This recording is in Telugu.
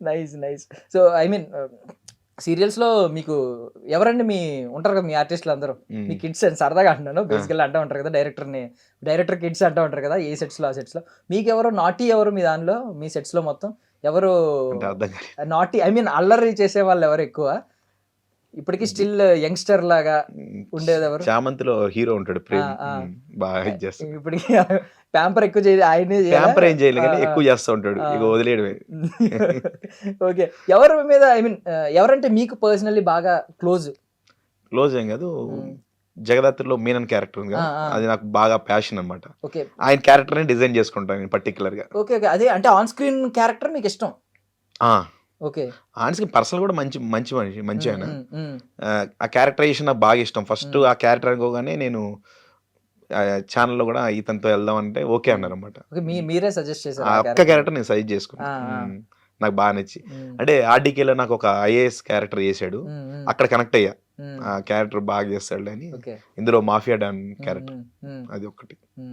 Nice. Nice. So, I mean సీరియల్స్‌లో మీకు ఎవరండి ఉంటారు కదా! మీ ఆర్టిస్ట్‌లు అందరూ. మీ హ్మ్. కిడ్స్ అని సరదాగా అంటున్నాను. ఆ! బేసికల్లీ అంటా ఉంటారు కదా! డైరెక్టర్ కిడ్స్ అంటా ఉంటారు కదా! ఏ సెట్స్‌లో, ఆ సెట్స్‌లో. మీకెవరు నాటీ ఎవరు మీ దానిలో? మీ సెట్స్‌లో మొత్తం? ఎవరు అంటే అర్థం కాలేదు. నాటీ ఐ మీన్ అల్లరి చేసేవాళ్ళు ఎవరు ఎక్కువ? ఇప్పటికి జి స్టిల్ యంగ్‌స్టర్ లాగా హ్మ్. ఉండేదెవరు? 'చామంతి'లో హీరో ఉంటాడు ఆ! 'ప్రేమ్'. ఆ! బాగా ఆహ్, ఇది చేస్తాడు. ఇప్పటికి ప్యాంపర్ ఎక్కువ ఆయనే చేయాలా? ప్యాంపర్ ఏం చేయలే ఆ! గానీ ఆ! ఎక్కువ చేస్తా ఉంటాడు. ఆ! ఇక వదిలేయడమే. ఓకే. ఎవరి మీద ఐ మీన్ ఎవరంటే మీకు పర్సనల్లీ బాగా క్లోజ్? క్లోజ్ ఏం కాదు. హ్మ్. 'జగదాత్రిలో' మీనన్ క్యారెక్టర్ ఉంది ఆ! కదా! ఆ! అది నాకు బాగా ప్యాషన్ అన్నమాట. ఓకే. ఆయన క్యారెక్టర్‌ని డిజైన్ చేసుకుంటాను నేను పర్టిక్యులర్‌గా. ఓకే. ఓకే. అదే అంటే ఆన్ స్క్రీన్ క్యారెక్టర్ మీకిష్టం. ఆ! ఓకే. ఆనెస్ట్‌గా పర్సనల్ కూడా మంచి మంచి మనిషి. హ్మ్. మంచాయన. హ్మ్. హ్మ్. ఆ క్యారెక్టరైజేషన్ నాకు బాగా ఇష్టం. ఫస్ట్ హ్మ్. ఆ క్యారెక్టర్ అనుకోగానే నేను ఛానెల్‌లో కూడా ఇతనితో వెళ్దాం అంటే ఓకే హ్మ్. అన్నారన్నమాట. ఓకే. మీరే సజెస్ట్ ఆ చేసారు ఆ ఒక్క క్యారెక్టర్‌ని. క్యారెక్టర్ నేను సజెస్ట్ చేసుకున్నా. ఆ! ఆ! నాకు బా నచ్చి. హ్మ్. అంటే 'ఆర్‌డీకేలో' నాకు ఒక ఐఏఎస్ క్యారెక్టర్ చేసాడు. హ్మ్. హ్మ్. అక్కడ కనెక్ట్ అయ్యా. హ్మ్. ఆ క్యారెక్టర్ బాగా చేస్తాడులే అని. ఓకే. ఇందులో మాఫియా డాన్ హ్మ్. క్యారెక్టర్. హ్మ్. హ్మ్. అది ఒక్కటి. హ్మ్.